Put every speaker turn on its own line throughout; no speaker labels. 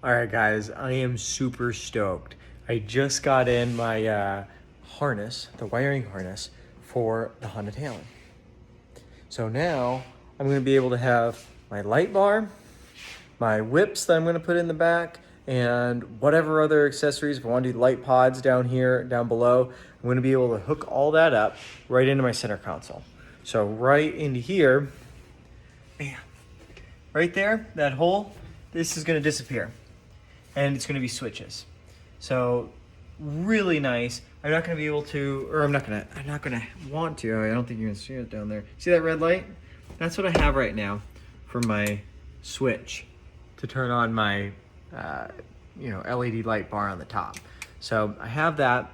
All right, guys, I am super stoked. I just got in my harness, the wiring harness for the Honda Talon. So now I'm going to be able to have my light bar, my whips that I'm going to put in the back, and whatever other accessories. If I want to do light pods down here, down below, I'm going to be able to hook all that up right into my center console. So right into here, bam, right there, that hole, this is going to disappear. And it's going to be switches. So really nice. I'm not going to be able to, or I'm not going to want to. I don't think you're going to see it down there. See that red light? That's what I have right now for my switch to turn on my, LED light bar on the top. So I have that,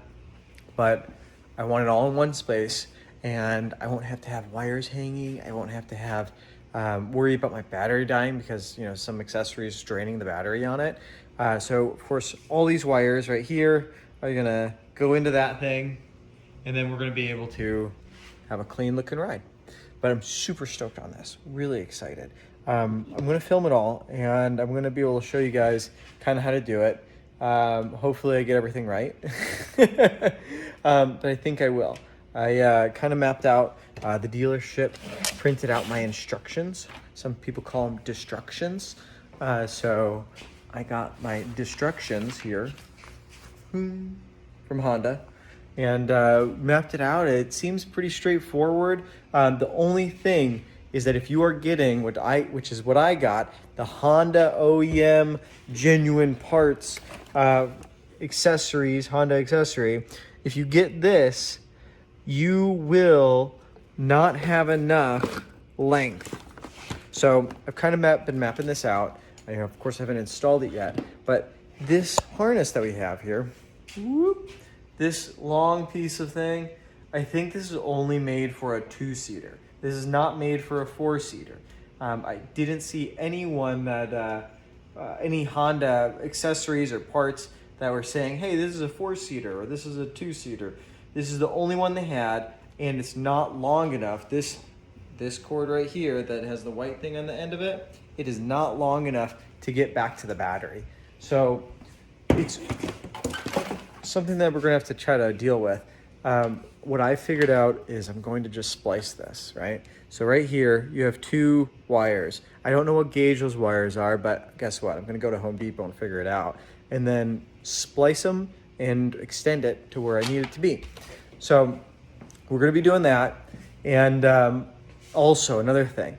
but I want it all in one space, and I won't have to have wires hanging. I won't have to have worry about my battery dying because some accessories draining the battery on it. So of course all these wires right here are gonna go into that thing, and then we're gonna be able to have a clean looking ride. But I'm super stoked on this, really excited. I'm gonna film it all, and I'm gonna be able to show you guys kind of how to do it. Hopefully I get everything right, but I think I will. I kind of mapped out the dealership, printed out my instructions. Some people call them destructions. So I got my destructions here from Honda and mapped it out. It seems pretty straightforward. The only thing is that if you are getting which is what I got, the Honda OEM genuine parts accessories, Honda accessory, if you get this, you will not have enough length. So I've kind of been mapping this out. Of course, I haven't installed it yet, but this harness that we have here, this long piece of thing, I think this is only made for a 2-seater. This is not made for a 4-seater. I didn't see anyone that, any Honda accessories or parts that were saying, hey, this is a 4-seater or this is a 2-seater. This is the only one they had, and it's not long enough. This cord right here that has the white thing on the end of it, it is not long enough to get back to the battery. So it's something that we're gonna have to try to deal with. What I figured out is I'm going to just splice this, right? So right here, you have 2 wires. I don't know what gauge those wires are, but guess what? I'm gonna go to Home Depot and figure it out, and then splice them and extend it to where I need it to be. So we're gonna be doing that. And also another thing,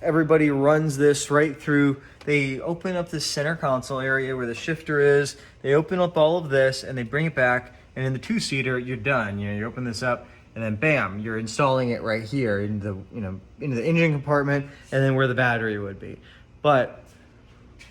everybody runs this right through. They open up the center console area where the shifter is. They open up all of this and they bring it back. And in the 2-seater, you're done. You open this up and then bam, you're installing it right here into the engine compartment and then where the battery would be. But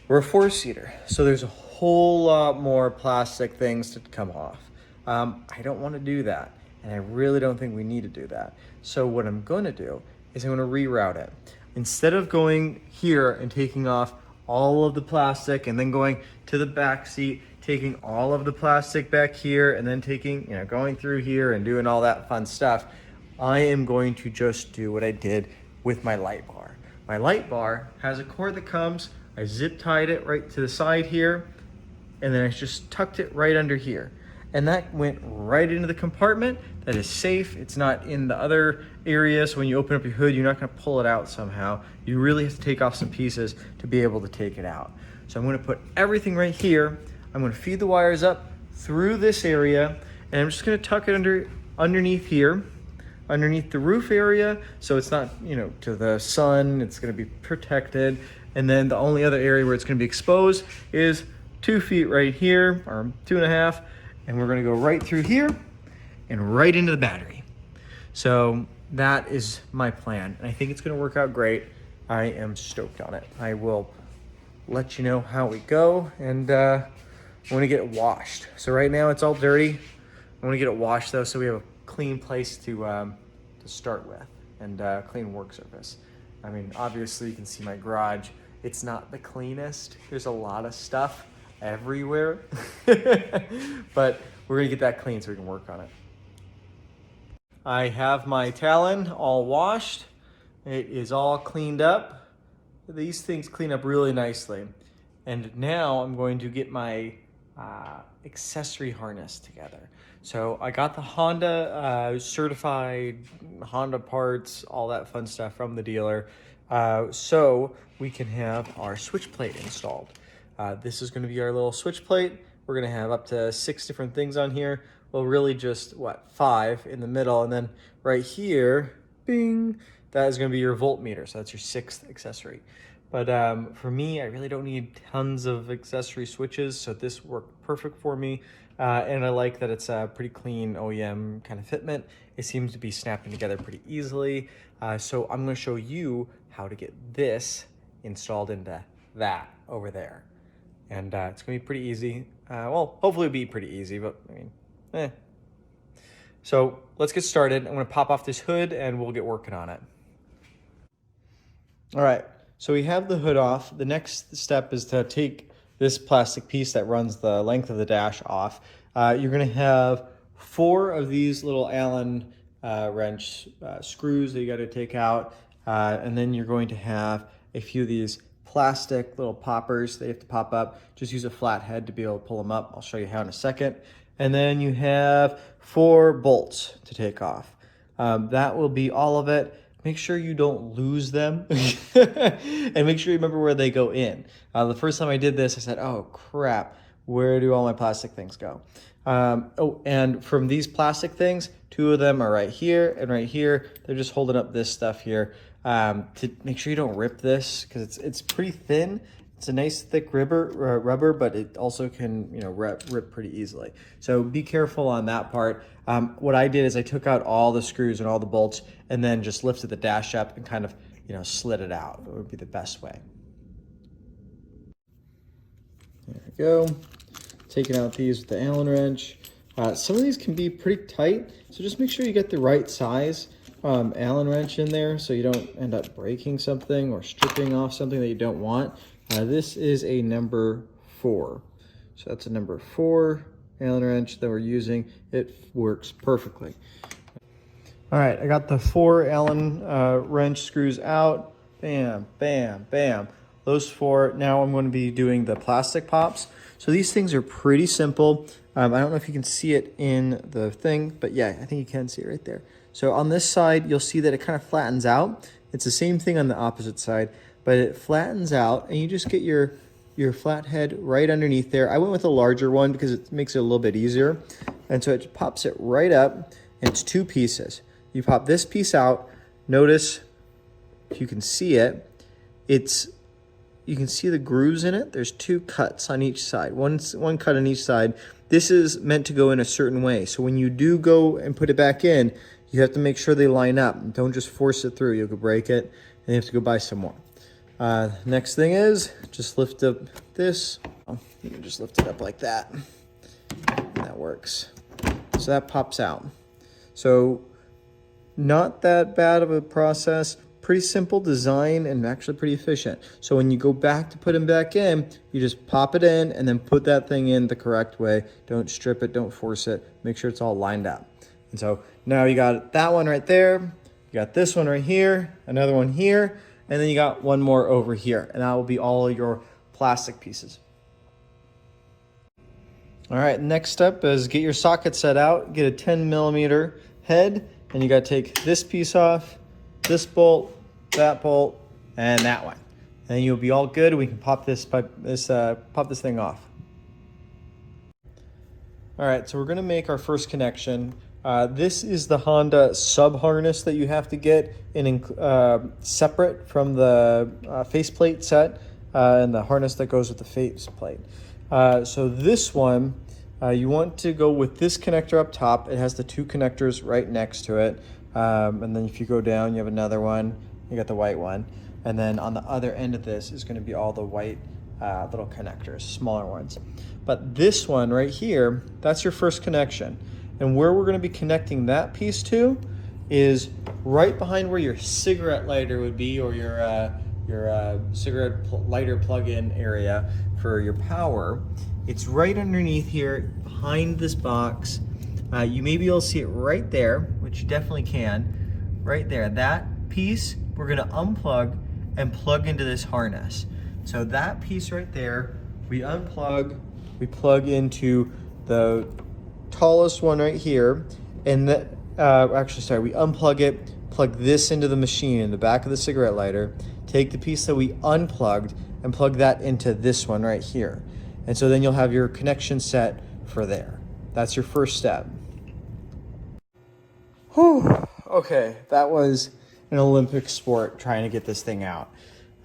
we're a 4-seater, so there's a whole lot more plastic things to come off. I don't want to do that, and I really don't think we need to do that. So what I'm going to do is I'm going to reroute it. Instead of going here and taking off all of the plastic and then going to the back seat, taking all of the plastic back here and then going through here and doing all that fun stuff, I am going to just do what I did with my light bar. My light bar has a cord that comes, I zip tied it right to the side here, and then I just tucked it right under here. And that went right into the compartment. That is safe. It's not in the other area, so when you open up your hood, you're not gonna pull it out somehow. You really have to take off some pieces to be able to take it out. So I'm gonna put everything right here. I'm gonna feed the wires up through this area, and I'm just gonna tuck it underneath here, underneath the roof area, so it's not, to the sun, it's gonna be protected. And then the only other area where it's gonna be exposed is 2 feet right here, or 2.5, and we're gonna go right through here and right into the battery. So that is my plan, and I think it's gonna work out great. I am stoked on it. I will let you know how we go, and I wanna get it washed. So right now it's all dirty. I wanna get it washed though, so we have a clean place to start with, and clean work surface. I mean, obviously you can see my garage. It's not the cleanest. There's a lot of stuff everywhere, but we're gonna get that clean so we can work on it. I have my Talon all washed. It is all cleaned up. These things clean up really nicely. And now I'm going to get my accessory harness together. So I got the Honda certified Honda parts, all that fun stuff from the dealer, so we can have our switch plate installed. This is going to be our little switch plate. We're going to have up to 6 different things on here. Well, really just, 5 in the middle, and then right here, bing, that is going to be your voltmeter. So that's your 6th accessory. But for me, I really don't need tons of accessory switches, so this worked perfect for me. And I like that it's a pretty clean OEM kind of fitment. It seems to be snapping together pretty easily. So I'm going to show you how to get this installed into that over there. And it's going to be pretty easy. Well, hopefully it'll be pretty easy, but I mean, So let's get started. I'm going to pop off this hood and we'll get working on it. All right. So we have the hood off. The next step is to take this plastic piece that runs the length of the dash off. You're going to have 4 of these little Allen wrench screws that you got to take out. And then you're going to have a few of these plastic little poppers that you have to pop up. Just use a flat head to be able to pull them up. I'll show you how in a second. And then you have 4 bolts to take off. That will be all of it. Make sure you don't lose them and make sure you remember where they go in. The first time I did this, I said, oh crap, where do all my plastic things go? Oh, and from these plastic things, 2 of them are right here and right here. They're just holding up this stuff here to make sure you don't rip this because it's pretty thin. It's a nice thick rubber, but it also can, rip pretty easily. So be careful on that part. What I did is I took out all the screws and all the bolts and then just lifted the dash up and kind of, slid it out. It would be the best way. There we go. Taking out these with the Allen wrench. Some of these can be pretty tight, so just make sure you get the right size Allen wrench in there so you don't end up breaking something or stripping off something that you don't want. This is a number 4. So that's a number 4 Allen wrench that we're using. It works perfectly. All right, I got the 4 Allen wrench screws out. Bam, bam, bam. Those 4. Now I'm going to be doing the plastic pops. So these things are pretty simple. I don't know if you can see it in the thing, but yeah, I think you can see it right there. So on this side, you'll see that it kind of flattens out. It's the same thing on the opposite side, but it flattens out and you just get your flat head right underneath there. I went with a larger one because it makes it a little bit easier. And so it pops it right up and it's 2 pieces. You pop this piece out. Notice, if you can see it, you can see the grooves in it. There's 2 cuts on each side, one cut on each side. This is meant to go in a certain way. So when you do go and put it back in, you have to make sure they line up. Don't just force it through. You could break it and you have to go buy some more. Next thing is just lift up this. You can just lift it up like that. That works. So that pops out. So not that bad of a process. Pretty simple design and actually pretty efficient. So when you go back to put them back in, you just pop it in and then put that thing in the correct way. Don't strip it, don't force it. Make sure it's all lined up. And so now you got that one right there. You got this one right here, another one here, and then you got one more over here. And that will be all your plastic pieces. All right, next step is get your socket set out, get a 10mm head, and you got to take this piece off, this bolt, that bolt, and that one. And you'll be all good. We can pop this thing off. All right, so we're gonna make our first connection. This is the Honda sub harness that you have to get separate from the faceplate set and the harness that goes with the faceplate. So this one, you want to go with this connector up top. It has the 2 connectors right next to it. And then if you go down, you have another one. You got the white one. And then on the other end of this is going to be all the white little connectors, smaller ones. But this one right here, that's your first connection. And where we're going to be connecting that piece to is right behind where your cigarette lighter would be, or your cigarette lighter plug-in area for your power. It's right underneath here, behind this box. You may be able to see it right there, which you definitely can. Right there, that piece we're going to unplug and plug into this harness. So that piece right there we unplug, we plug into the tallest one right here, and we unplug it, plug this into the machine in the back of the cigarette lighter, take the piece that we unplugged and plug that into this one right here. And so then you'll have your connection set for there. That's your first step. Whew. Okay, that was an Olympic sport trying to get this thing out.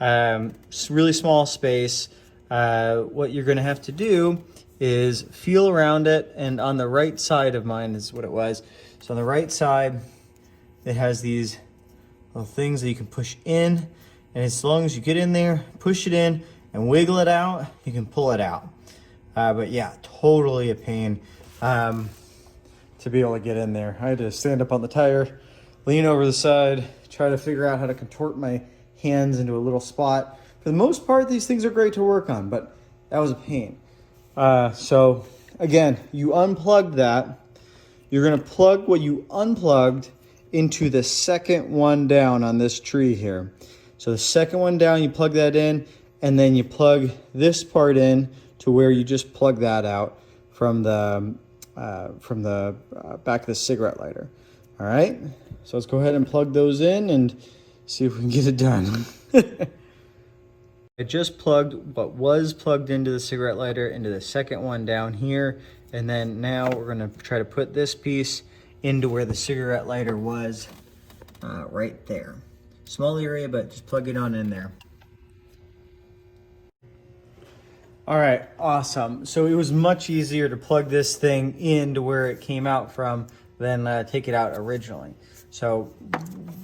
Really small space. What you're gonna have to do is feel around it, and on the right side of mine is what it was. So on the right side, it has these little things that you can push in, and as long as you get in there, push it in and wiggle it out, you can pull it out. But yeah, totally a pain to be able to get in there. I had to stand up on the tire, lean over the side, try to figure out how to contort my hands into a little spot. For the most part, these things are great to work on, but that was a pain. So again, you unplugged that. You're gonna plug what you unplugged into the second one down on this tree here. So the second one down, you plug that in, and then you plug this part in to where you just plug that out from the back of the cigarette lighter. All right, so let's go ahead and plug those in and see if we can get it done. I just plugged what was plugged into the cigarette lighter into the second one down here, and then now we're gonna try to put this piece into where the cigarette lighter was, right there. Small area, but just plug it on in there. All right, awesome. So it was much easier to plug this thing into where it came out from than take it out originally. So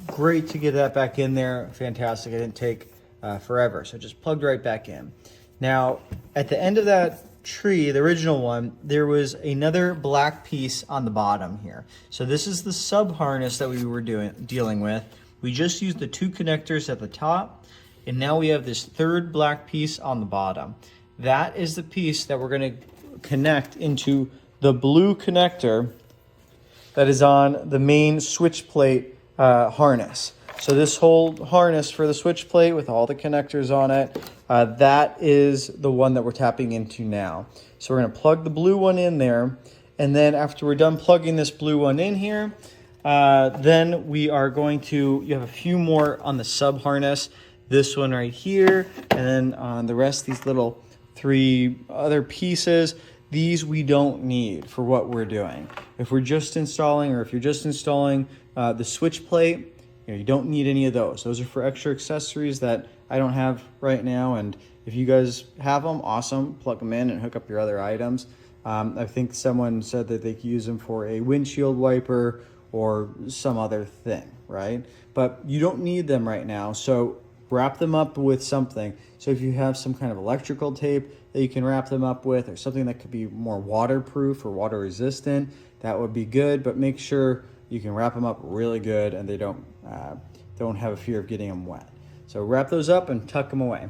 great to get that back in there. Fantastic. It didn't take forever. So just plugged right back in. Now, at the end of that tree, the original one, there was another black piece on the bottom here. So this is the sub harness that we were dealing with. We just used the two connectors at the top, and now we have this third black piece on the bottom. That is the piece that we're going to connect into the blue connector that is on the main switch plate harness. So this whole harness for the switch plate with all the connectors on it, that is the one that we're tapping into now. So we're going to plug the blue one in there, and then after we're done plugging this blue one in here, then we are going to, you have a few more on the sub harness, this one right here, and then on the rest, these little 3 other pieces, these we don't need for what we're doing. If we're just installing, or if you're just installing the switch plate, you don't need any of those. Those are for extra accessories that I don't have right now, and if you guys have them, awesome, plug them in and hook up your other items. I think someone said that they could use them for a windshield wiper or some other thing, right? But you don't need them right now, so wrap them up with something. So if you have some kind of electrical tape that you can wrap them up with, or something that could be more waterproof or water resistant, that would be good, but make sure you can wrap them up really good and they don't have a fear of getting them wet. So wrap those up and tuck them away.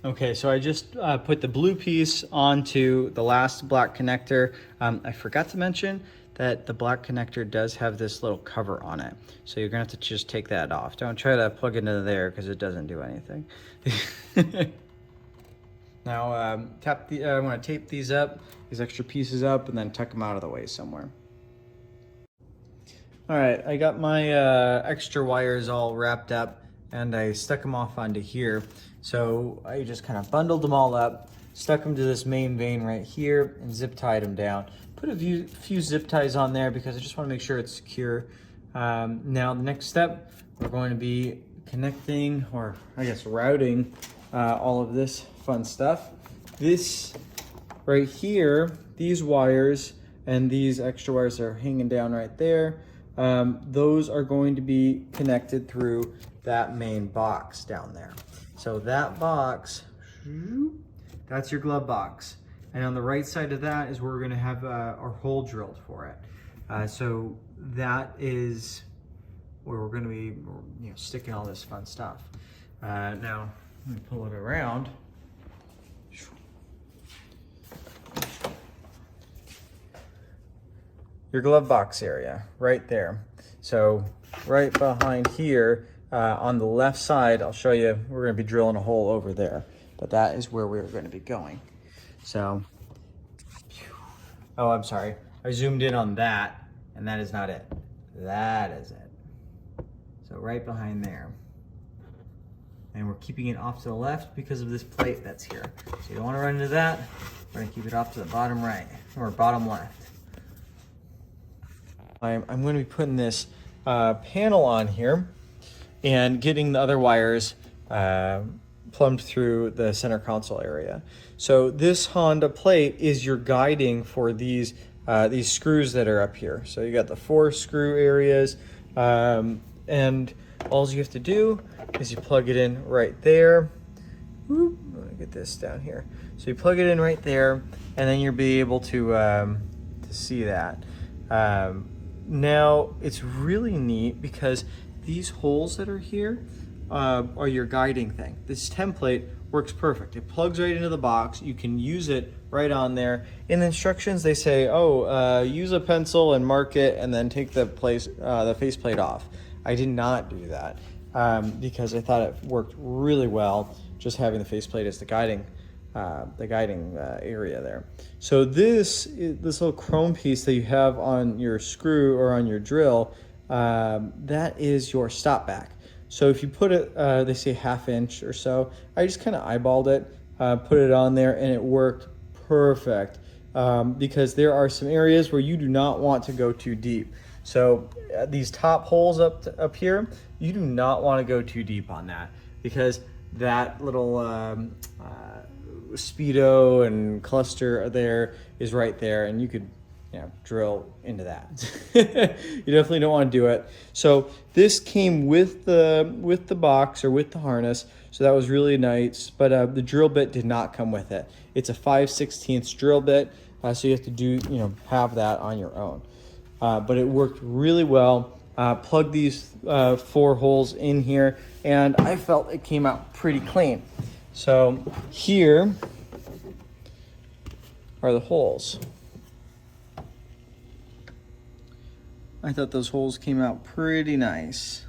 Okay, so I just put the blue piece onto the last black connector. I forgot to mention that the black connector does have this little cover on it. So you're gonna have to just take that off. Don't try to plug it into there because it doesn't do anything. Now, I wanna tape these extra pieces up, and then tuck them out of the way somewhere. All right, I got my extra wires all wrapped up, and I stuck them off onto here. So I just kind of bundled them all up, stuck them to this main vein right here, and zip tied them down. Put a few zip ties on there because I just want to make sure it's secure. Now the next step, we're going to be connecting, or I guess routing, all of this fun stuff. This right here, these wires and these extra wires that are hanging down right there, those are going to be connected through that main box down there. So that box, that's your glove box. And on the right side of that is where we're gonna have our hole drilled for it. So that is where we're gonna be sticking all this fun stuff. Now, let me pull it around. Your glove box area, right there. So right behind here, on the left side, I'll show you, we're gonna be drilling a hole over there. but that is where we're going to be going. So, oh, I'm sorry. I zoomed in on that, and that is not it. That is it. So right behind there. And we're keeping it off to the left because of this plate that's here. So you don't want to run into that. We're going to keep it off to the bottom right, or bottom left. I'm going to be putting this panel on here and getting the other wires plumbed through the center console area. So this Honda plate is your guiding for these screws that are up here. So you got the 4 screw areas, and all you have to do is you plug it in right there. Whoop, let me get this down here. So you plug it in right there, and then you'll be able to see that. Now it's really neat because these holes that are here are your guiding thing. This template works perfect. It plugs right into the box. You can use it right on there. In the instructions, they say, oh, use a pencil and mark it, and then take the faceplate off. I did not do that because I thought it worked really well, just having the faceplate as the guiding area there. So this little chrome piece that you have on your screw or on your drill, that is your stop back. So if you put it, they say 1/2 inch or so, I just kind of eyeballed it, put it on there, and it worked perfect because there are some areas where you do not want to go too deep. So these top holes up here, you do not want to go too deep on that because that little speedo and cluster there is right there, and you could drill into that. You definitely don't want to do it. So this came with the box or with the harness, so that was really nice, but the drill bit did not come with it. It's a 5/16 drill bit, so you have to have that on your own. But it worked really well. Plug these 4 holes in here, and I felt it came out pretty clean. So here are the holes. I thought those holes came out pretty nice.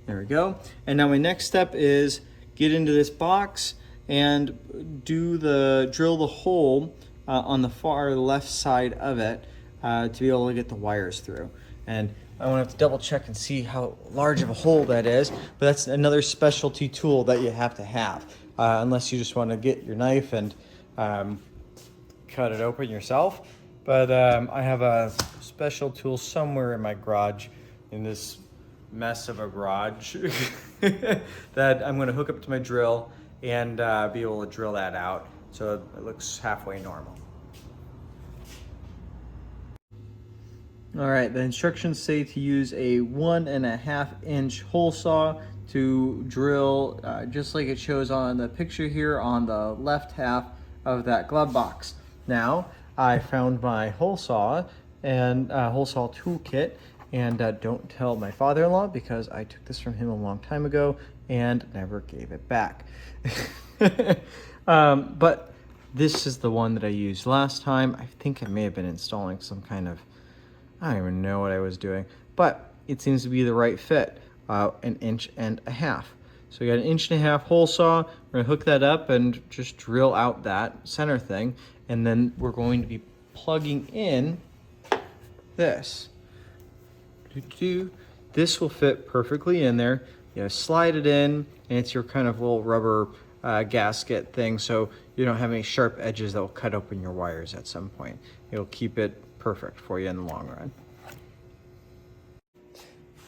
There we go. And now my next step is get into this box and drill the hole on the far left side of it to be able to get the wires through. And I want to have to double check and see how large of a hole that is, but that's another specialty tool that you have to have, unless you just want to get your knife and cut it open yourself. But I have a special tool somewhere in my garage, in this mess of a garage, that I'm going to hook up to my drill and be able to drill that out so it looks halfway normal. All right, the instructions say to use a 1.5 inch hole saw to drill, just like it shows on the picture here on the left half of that glove box. Now, I found my hole saw and hole saw toolkit, and don't tell my father-in-law because I took this from him a long time ago and never gave it back. But this is the one that I used last time. I think I may have been installing some kind of, I don't even know what I was doing, but it seems to be the right fit, 1.5 inches. So we got an 1.5 inch hole saw. We're gonna hook that up and just drill out that center thing. And then we're going to be plugging in this. This will fit perfectly in there. Slide it in, and it's your kind of little rubber gasket thing, so you don't have any sharp edges that will cut open your wires at some point. It'll keep it perfect for you in the long run.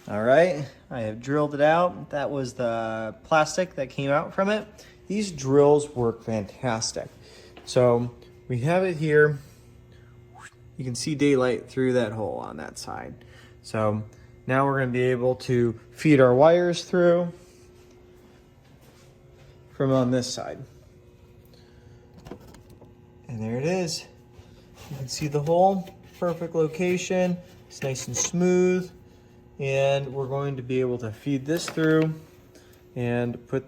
All right, I have drilled it out. That was the plastic that came out from it. These drills work fantastic. So we have it here. You can see daylight through that hole on that side. So now we're going to be able to feed our wires through from on this side. And there it is. You can see the hole, perfect location. It's nice and smooth. And we're going to be able to feed this through and put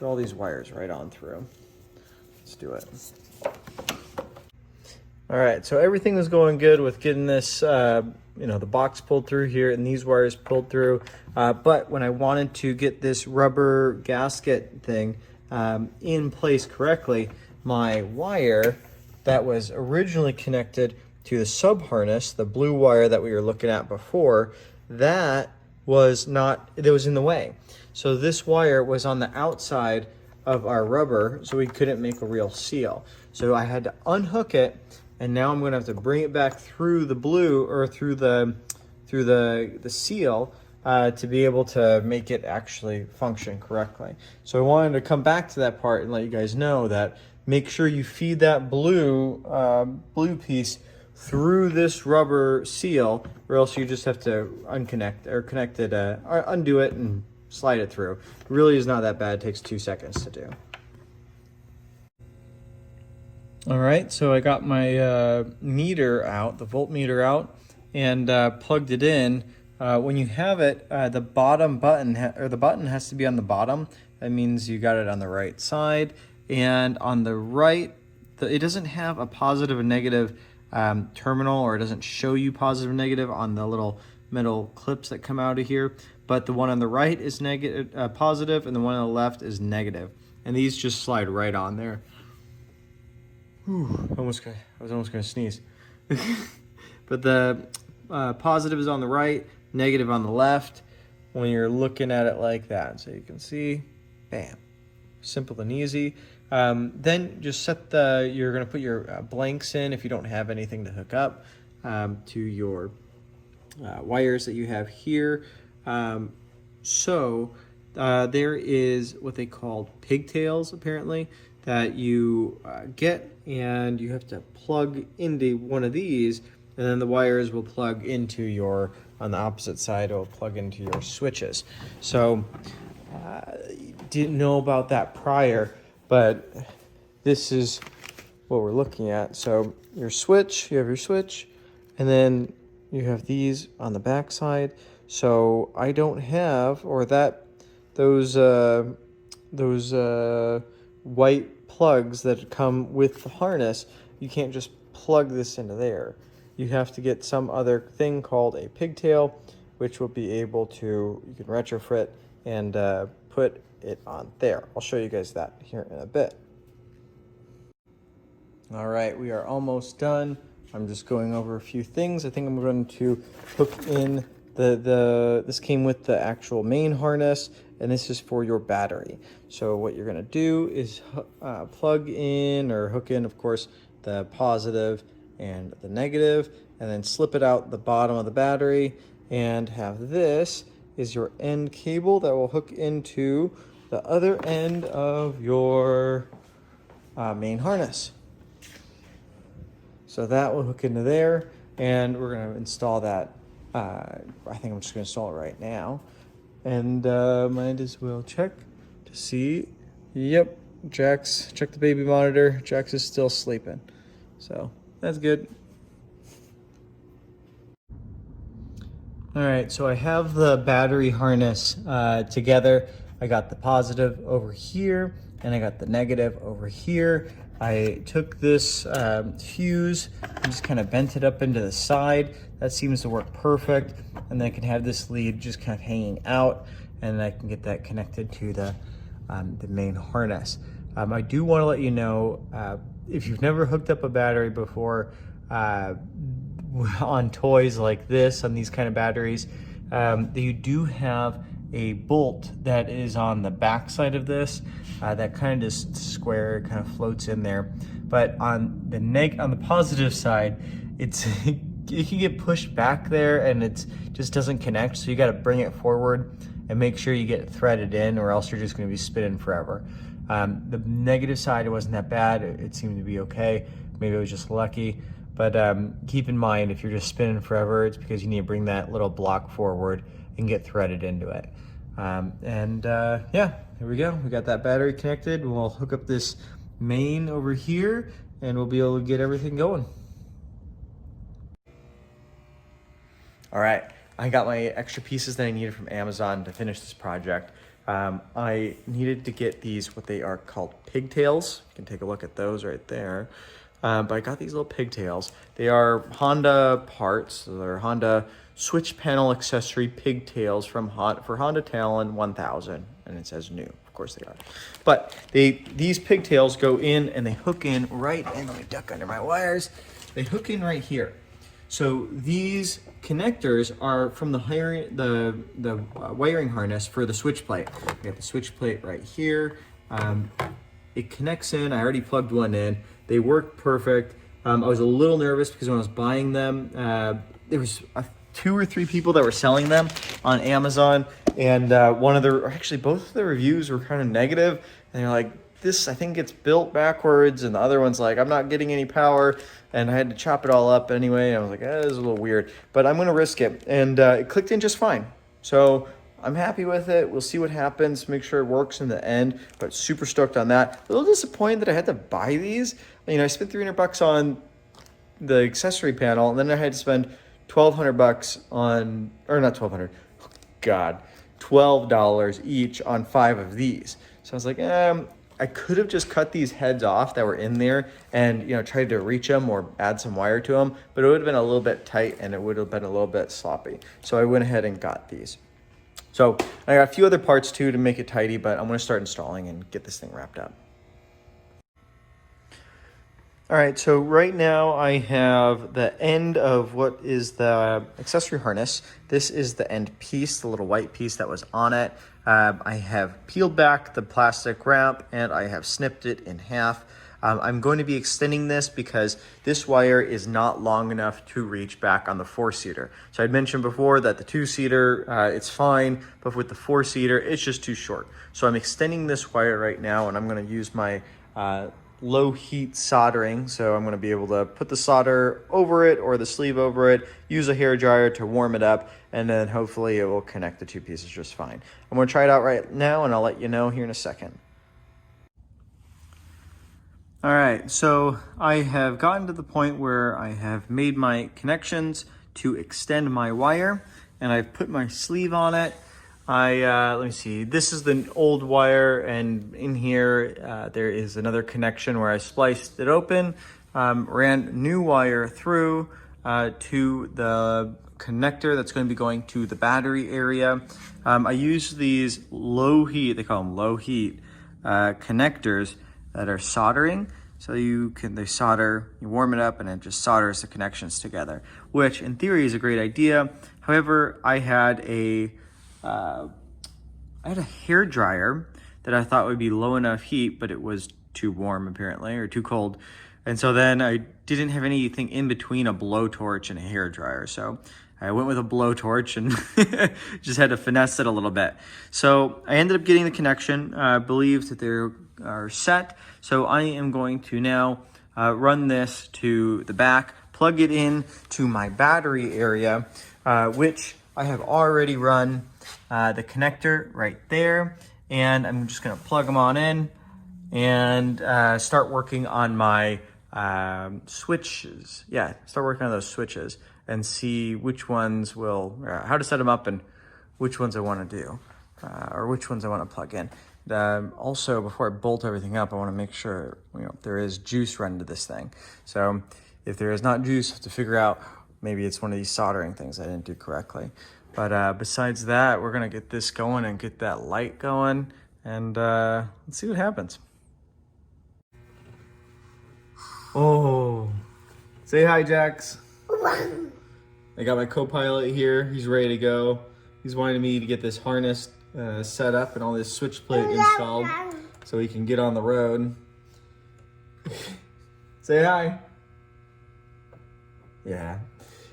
all these wires right on through. Let's do it. All right, so everything was going good with getting this the box pulled through here and these wires pulled through. But when I wanted to get this rubber gasket thing in place correctly, my wire that was originally connected to the sub harness, the blue wire that we were looking at before, that was in the way. So this wire was on the outside of our rubber, so we couldn't make a real seal. So I had to unhook it, and now I'm going to have to bring it back through the blue, or through the seal, to be able to make it actually function correctly. So I wanted to come back to that part and let you guys know that make sure you feed that blue piece through this rubber seal, or else you just have to unconnect or connect it, or undo it and slide it through. It really is not that bad. It takes 2 seconds to do. All right, so I got my meter out, the voltmeter out, and plugged it in. When you have it, the bottom button, or the button has to be on the bottom. That means you got it on the right side. And on the right, it doesn't have a positive and negative terminal, or it doesn't show you positive and negative on the little metal clips that come out of here. But the one on the right is positive, and the one on the left is negative. And these just slide right on there. Whew, I was almost gonna sneeze. But the positive is on the right, negative on the left, when you're looking at it like that. So you can see, bam, simple and easy. Then just you're gonna put your blanks in if you don't have anything to hook up to your wires that you have here. There is what they call pigtails, apparently, that you get, and you have to plug into one of these, and then the wires will plug into on the opposite side, it will plug into your switches. So didn't know about that prior, but this is what we're looking at. So you have your switch, and then you have these on the back side. So I don't have, or those white plugs that come with the harness, you can't just plug this into there. You have to get some other thing called a pigtail, which will be able to, you can retrofit and put it on there. I'll show you guys that here in a bit. All right, we are almost done. I'm just going over a few things. I think I'm going to hook in this came with the actual main harness, and this is for your battery. So what you're gonna do is plug in, or hook in, of course, the positive and the negative, and then slip it out the bottom of the battery, and have this is your end cable that will hook into the other end of your main harness. So that will hook into there, and we're gonna install that. I think I'm just gonna install it right now. And might as well check to see. Yep, check the baby monitor. Jax is still sleeping. So that's good. All right, so I have the battery harness together. I got the positive over here, and I got the negative over here. I took this fuse and just kind of bent it up into the side. That seems to work perfect. And then I can have this lead just kind of hanging out, and I can get that connected to the main harness. I do want to let you know, if you've never hooked up a battery before on toys like this, on these kind of batteries, you do have a bolt that is on the back side of this that kind of just square, kind of floats in there. But on the positive side, it can get pushed back there, and it just doesn't connect. So you got to bring it forward and make sure you get it threaded in, or else you're just going to be spinning forever. The negative side, it wasn't that bad. It seemed to be okay. Maybe it was just lucky. But keep in mind, if you're just spinning forever, it's because you need to bring that little block forward and get threaded into it. Yeah, here we go. We got that battery connected. We'll hook up this main over here, and we'll be able to get everything going. All right, I got my extra pieces that I needed from Amazon to finish this project. I needed to get these, what they are called pigtails. You can take a look at those right there. but I got these little pigtails. They are Honda parts. So they're Honda switch panel accessory pigtails for Honda Talon 1000, and it says new. Of course they are. But these pigtails go in and they hook in right in. Let me duck under my wires. They hook in right here. So these connectors are from the wiring harness for the switch plate. We got the switch plate right here. It connects in. I already plugged one in. They work perfect. I was a little nervous because when I was buying them, there was 2 or 3 people that were selling them on Amazon, and both of the reviews were kind of negative. And they're like, this, I think it's built backwards, and the other one's like, I'm not getting any power, and I had to chop it all up anyway. And I was like, this is a little weird, but I'm gonna risk it, and it clicked in just fine. So I'm happy with it. We'll see what happens, make sure it works in the end, but super stoked on that. A little disappointed that I had to buy these. You know, I spent $300 on the accessory panel, and then I had to spend $1,200 on, or not 1,200, God, $12 each on 5 of these. So I was like, I could have just cut these heads off that were in there and, you know, tried to reach them or add some wire to them, but it would have been a little bit tight and it would have been a little bit sloppy. So I went ahead and got these. So I got a few other parts too to make it tidy, but I'm gonna start installing and get this thing wrapped up. All right, so right now I have the end of what is the accessory harness. This is the end piece, the little white piece that was on it. I have peeled back the plastic wrap and I have snipped it in half. I'm going to be extending this because this wire is not long enough to reach back on the 4-seater. So I'd mentioned before that the 2-seater, it's fine, but with the 4-seater, it's just too short. So I'm extending this wire right now, and I'm gonna use my low heat soldering. So I'm gonna be able to put the solder over it or the sleeve over it, use a hair dryer to warm it up, and then hopefully it will connect the 2 pieces just fine. I'm gonna try it out right now and I'll let you know here in a second. All right, so I have gotten to the point where I have made my connections to extend my wire, and I've put my sleeve on it. Let me see, this is the old wire, and in here there is another connection where I spliced it open, ran new wire through to the connector that's going to be going to the battery area. I use these low heat, they call them low heat connectors that are soldering. So they solder, you warm it up, and it just solders the connections together, which in theory is a great idea. However, I had a hair dryer that I thought would be low enough heat, but it was too warm apparently, or too cold. And so then I didn't have anything in between a blowtorch and a hair dryer. So I went with a blowtorch and just had to finesse it a little bit. So I ended up getting the connection. I believe that they are set. So I am going to now run this to the back, plug it in to my battery area, which I have already run the connector right there. And I'm just gonna plug them on in and start working on my switches. Yeah, start working on those switches and see which ones will, how to set them up and which ones I want to do, or which ones I want to plug in. Also, before I bolt everything up, I want to make sure, you know, there is juice run to this thing. So if there is not juice, I have to figure out, maybe it's one of these soldering things I didn't do correctly. But besides that, we're gonna get this going and get that light going, and let's see what happens. Oh, say hi, Jax. I got my co-pilot here. He's ready to go. He's wanting me to get this harness set up and all this switch plate installed so he can get on the road. Say hi. Yeah,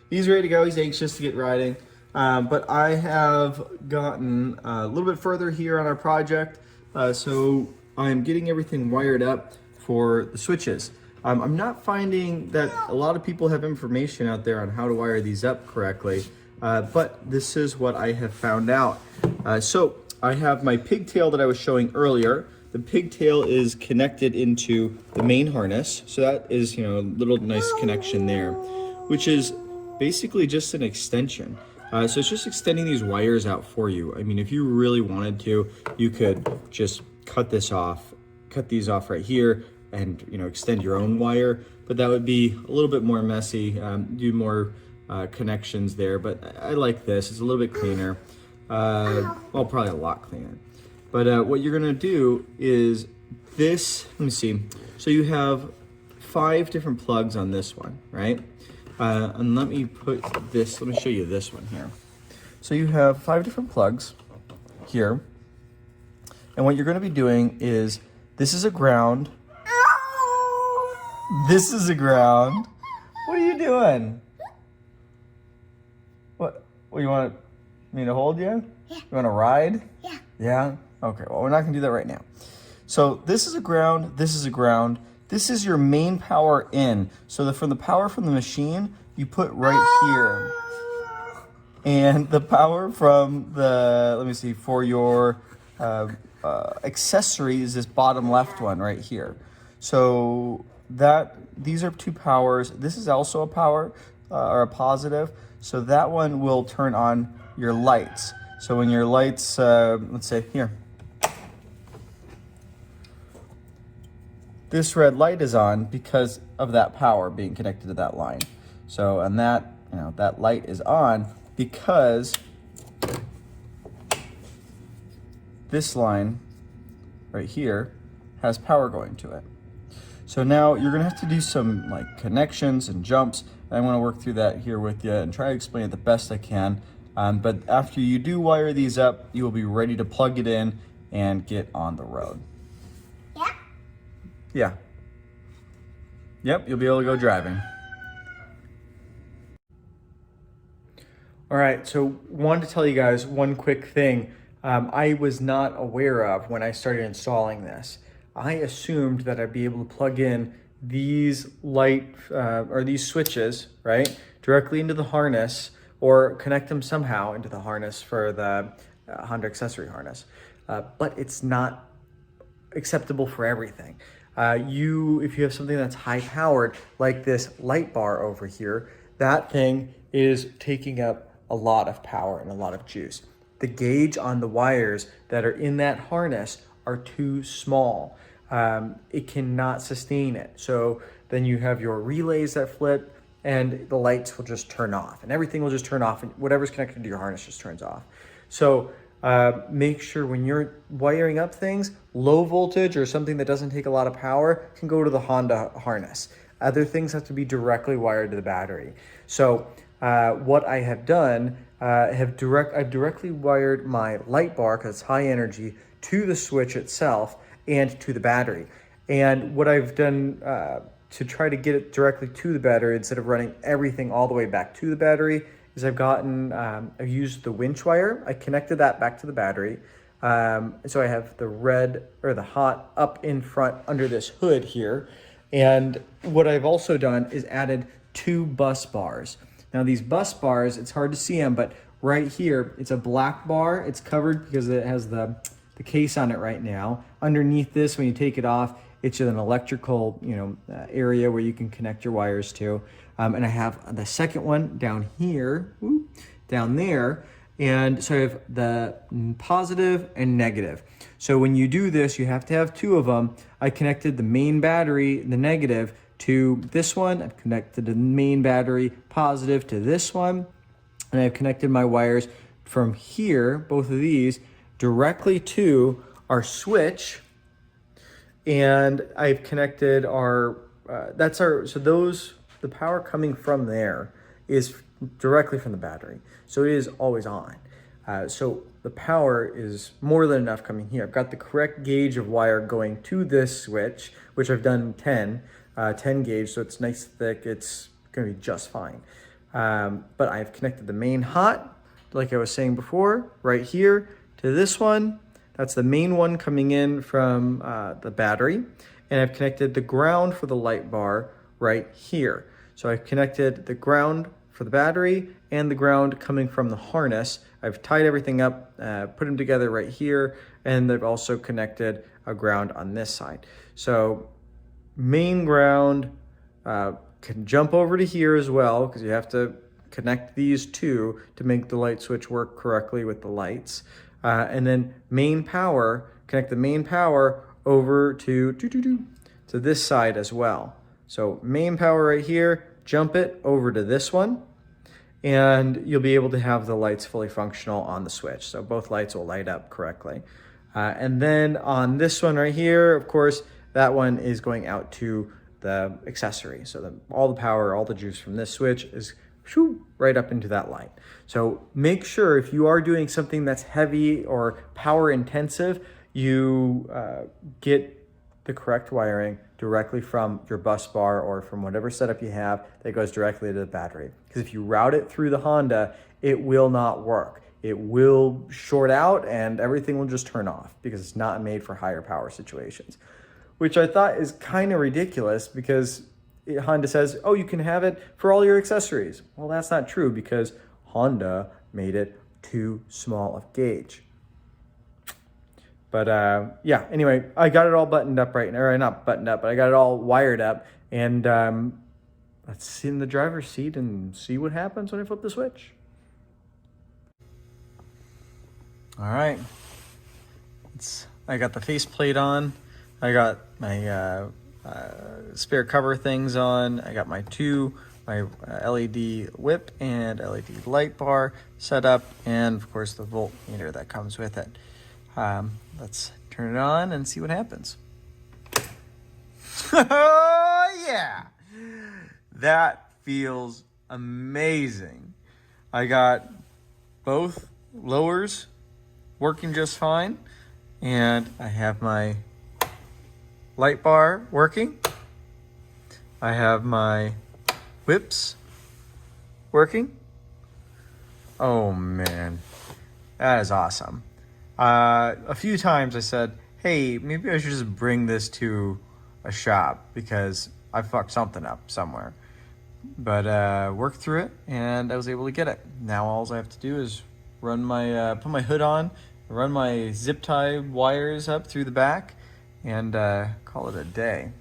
he's ready to go. He's anxious to get riding. But I have gotten a little bit further here on our project. So I'm getting everything wired up for the switches. I'm not finding that a lot of people have information out there on how to wire these up correctly, but this is what I have found out. So I have my pigtail that I was showing earlier. The pigtail is connected into the main harness. So that is, you know, a little nice connection there, which is basically just an extension. So it's just extending these wires out for you. I mean, if you really wanted to, you could just cut these off right here, and extend your own wire, but that would be a little bit more messy, do more connections there. But I like this, it's a little bit cleaner, well, probably a lot cleaner. But what you're gonna do is this, let me see, so you have 5 different plugs on this one, right? And let me show you this one here. So you have 5 different plugs here. And what you're going to be doing is, this is a ground. This is a ground. What are you doing? What you want me to hold you? Yeah. You want to ride? Yeah. Yeah? Okay, well, we're not going to do that right now. So this is a ground, this is a ground. This is your main power in. So from the power from the machine, you put right here. And the power from the, let me see, for your accessory is this bottom left one right here. So these are 2 powers. This is also a power or a positive. So that one will turn on your lights. So when your lights, let's say here, this red light is on because of that power being connected to that line. So, and that, that light is on because this line right here has power going to it. So now you're gonna have to do some connections and jumps. I wanna work through that here with you and try to explain it the best I can. But after you do wire these up, you will be ready to plug it in and get on the road. Yeah? Yeah. Yep, you'll be able to go driving. All right, so wanted to tell you guys one quick thing I was not aware of when I started installing this. I assumed that I'd be able to plug in these or these switches, right, directly into the harness or connect them somehow into the harness for the Honda accessory harness. But it's not acceptable for everything. If you have something that's high powered, like this light bar over here, that thing is taking up a lot of power and a lot of juice. The gauge on the wires that are in that harness are too small. It cannot sustain it. So then you have your relays that flip and the lights will just turn off and everything will just turn off and whatever's connected to your harness just turns off. So make sure when you're wiring up things, low voltage or something that doesn't take a lot of power can go to the Honda harness. Other things have to be directly wired to the battery. So what I have done, I've directly wired my light bar, because it's high energy, to the switch itself and to the battery. And what I've done to try to get it directly to the battery instead of running everything all the way back to the battery is I've used the winch wire. I connected that back to the battery. So I have the red or the hot up in front under this hood here. And what I've also done is added 2 bus bars. Now these bus bars, it's hard to see them, but right here, it's a black bar. It's covered because it has the case on it right now. Underneath this, when you take it off, it's an electrical area where you can connect your wires to. And I have the second one down here, down there. And so I have the positive and negative. So when you do this, you have to have 2 of them. I connected the main battery, the negative, to this one. I've connected the main battery positive to this one. And I've connected my wires from here, both of these, directly to our switch. And I've connected the power coming from there is directly from the battery. So it is always on. So the power is more than enough coming here. I've got the correct gauge of wire going to this switch, which I've done 10 gauge, so it's nice thick. It's gonna be just fine. But I've connected the main hot, like I was saying before, right here to this one. That's the main one coming in from the battery. And I've connected the ground for the light bar right here. So I've connected the ground for the battery and the ground coming from the harness. I've tied everything up, put them together right here, and they've also connected a ground on this side. So main ground can jump over to here as well, because you have to connect these 2 to make the light switch work correctly with the lights. And then main power, connect the main power over to to this side as well. So main power right here, jump it over to this one, and you'll be able to have the lights fully functional on the switch. So both lights will light up correctly. And then on this one right here, of course, that one is going out to the accessory. So all the power, all the juice from this switch is right up into that light. So make sure if you are doing something that's heavy or power intensive, you get the correct wiring directly from your bus bar or from whatever setup you have that goes directly to the battery. Because if you route it through the Honda, it will not work. It will short out and everything will just turn off because it's not made for higher power situations, which I thought is kind of ridiculous because Honda says, oh, you can have it for all your accessories. Well, that's not true because Honda made it too small of gauge. But yeah, anyway, I got it all buttoned up right now, or not buttoned up, but I got it all wired up. And let's sit in the driver's seat and see what happens when I flip the switch. All right, I got the faceplate on. I got my spare cover things on. I got my LED whip and LED light bar set up, and of course the voltmeter that comes with it. Let's turn it on and see what happens. Oh yeah, that feels amazing. I got both lowers working just fine, and I have my light bar working. I have my whips working. Oh man, that is awesome. A few times I said, hey, maybe I should just bring this to a shop because I fucked something up somewhere. But worked through it and I was able to get it. Now all I have to do is run my put my hood on, run my zip tie wires up through the back, and call it a day.